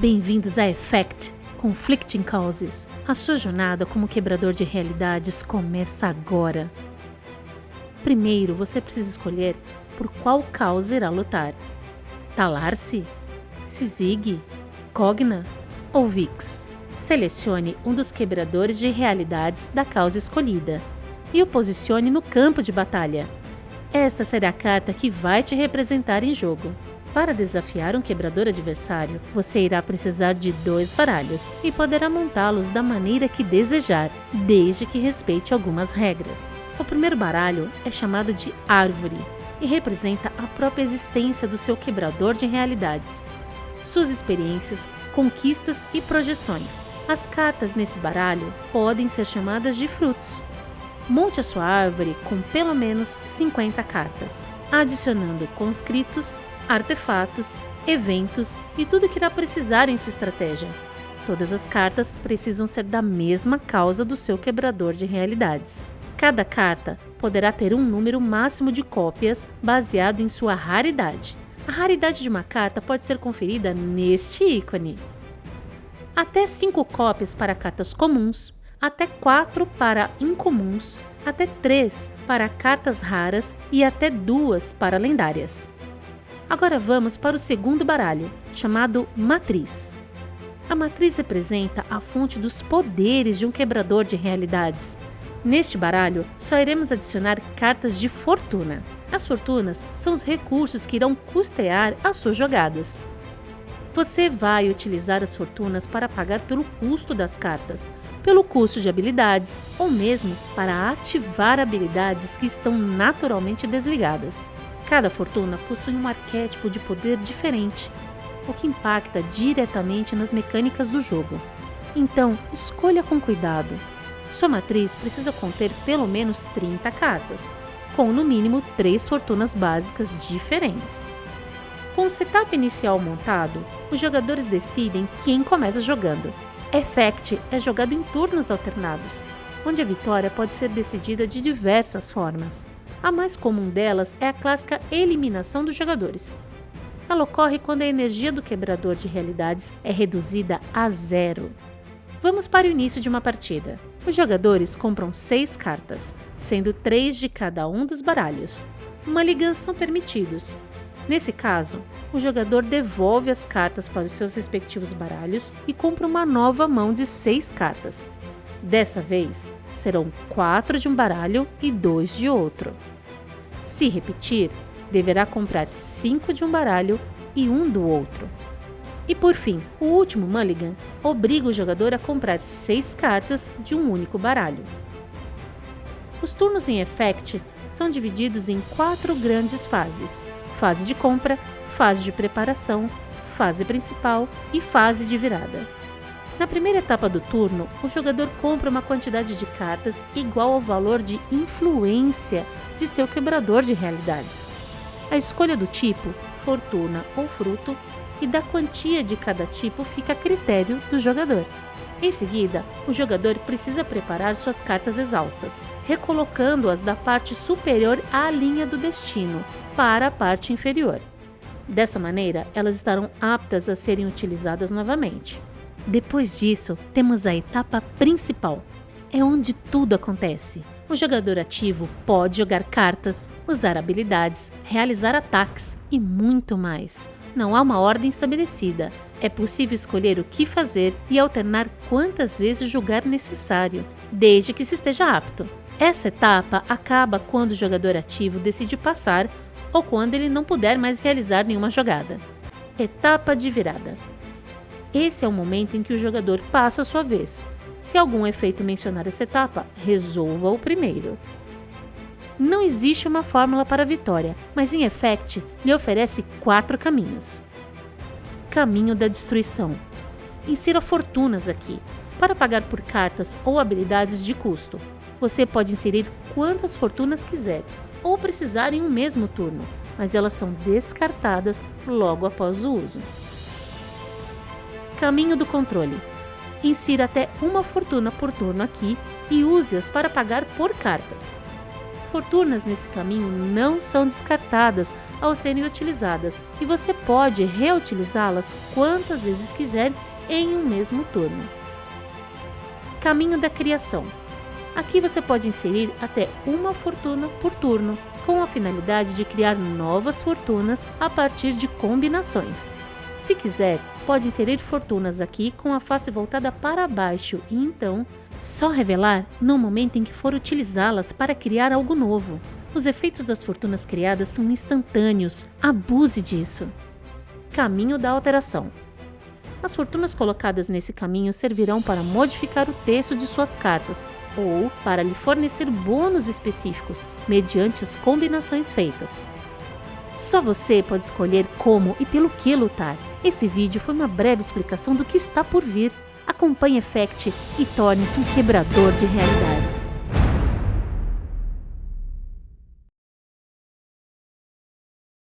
Bem-vindos a Effect Conflicting Causes. A sua jornada como quebrador de realidades começa agora. Primeiro, você precisa escolher por qual causa irá lutar. Talar-se? Sizig? Cogna? Ou Vix? Selecione um dos quebradores de realidades da causa escolhida e o posicione no campo de batalha. Esta será a carta que vai te representar em jogo. Para desafiar um quebrador adversário, você irá precisar de 2 baralhos e poderá montá-los da maneira que desejar, desde que respeite algumas regras. O primeiro baralho é chamado de Árvore e representa a própria existência do seu quebrador de realidades, suas experiências, conquistas e projeções. As cartas nesse baralho podem ser chamadas de frutos. Monte a sua árvore com pelo menos 50 cartas, adicionando conscritos, artefatos, eventos e tudo que irá precisar em sua estratégia. Todas as cartas precisam ser da mesma causa do seu quebrador de realidades. Cada carta poderá ter um número máximo de cópias baseado em sua raridade. A raridade de uma carta pode ser conferida neste ícone. Até 5 cópias para cartas comuns, até 4 para incomuns, até 3 para cartas raras e até 2 para lendárias. Agora vamos para o segundo baralho, chamado Matriz. A Matriz representa a fonte dos poderes de um quebrador de realidades. Neste baralho, só iremos adicionar cartas de fortuna. As fortunas são os recursos que irão custear as suas jogadas. Você vai utilizar as fortunas para pagar pelo custo das cartas, pelo custo de habilidades ou mesmo para ativar habilidades que estão naturalmente desligadas. Cada fortuna possui um arquétipo de poder diferente, o que impacta diretamente nas mecânicas do jogo. Então, escolha com cuidado. Sua matriz precisa conter pelo menos 30 cartas, com no mínimo 3 fortunas básicas diferentes. Com o setup inicial montado, os jogadores decidem quem começa jogando. Effect é jogado em turnos alternados, onde a vitória pode ser decidida de diversas formas. A mais comum delas é a clássica eliminação dos jogadores. Ela ocorre quando a energia do quebrador de realidades é reduzida a 0. Vamos para o início de uma partida. Os jogadores compram 6 cartas, sendo 3 de cada um dos baralhos. Mulligans são permitidos. Nesse caso, o jogador devolve as cartas para os seus respectivos baralhos e compra uma nova mão de 6 cartas. Dessa vez, serão 4 de um baralho e 2 de outro. Se repetir, deverá comprar 5 de um baralho e 1 do outro. E por fim, o último mulligan obriga o jogador a comprar 6 cartas de um único baralho. Os turnos em Effect são divididos em 4 grandes fases: fase de compra, fase de preparação, fase principal e fase de virada. Na primeira etapa do turno, o jogador compra uma quantidade de cartas igual ao valor de influência de seu quebrador de realidades. A escolha do tipo, fortuna ou fruto, e da quantia de cada tipo fica a critério do jogador. Em seguida, o jogador precisa preparar suas cartas exaustas, recolocando-as da parte superior à linha do destino para a parte inferior. Dessa maneira, elas estarão aptas a serem utilizadas novamente. Depois disso, temos a etapa principal. É onde tudo acontece. O jogador ativo pode jogar cartas, usar habilidades, realizar ataques e muito mais. Não há uma ordem estabelecida. É possível escolher o que fazer e alternar quantas vezes julgar necessário, desde que se esteja apto. Essa etapa acaba quando o jogador ativo decide passar ou quando ele não puder mais realizar nenhuma jogada. Etapa de virada. Esse é o momento em que o jogador passa a sua vez. Se algum efeito mencionar essa etapa, resolva-o primeiro. Não existe uma fórmula para a vitória, mas em Effect lhe oferece 4 caminhos. Caminho da destruição. Insira fortunas aqui, para pagar por cartas ou habilidades de custo. Você pode inserir quantas fortunas quiser, ou precisar em um mesmo turno, mas elas são descartadas logo após o uso. Caminho do controle. Insira até uma fortuna por turno aqui e use-as para pagar por cartas. Fortunas nesse caminho não são descartadas ao serem utilizadas e você pode reutilizá-las quantas vezes quiser em um mesmo turno. Caminho da criação. Aqui você pode inserir até uma fortuna por turno, com a finalidade de criar novas fortunas a partir de combinações. Se quiser, pode inserir fortunas aqui com a face voltada para baixo e então só revelar no momento em que for utilizá-las para criar algo novo. Os efeitos das fortunas criadas são instantâneos, abuse disso. Caminho da alteração. As fortunas colocadas nesse caminho servirão para modificar o texto de suas cartas ou para lhe fornecer bônus específicos, mediante as combinações feitas. Só você pode escolher como e pelo que lutar. Esse vídeo foi uma breve explicação do que está por vir. Acompanhe Effect e torne-se um quebrador de realidades.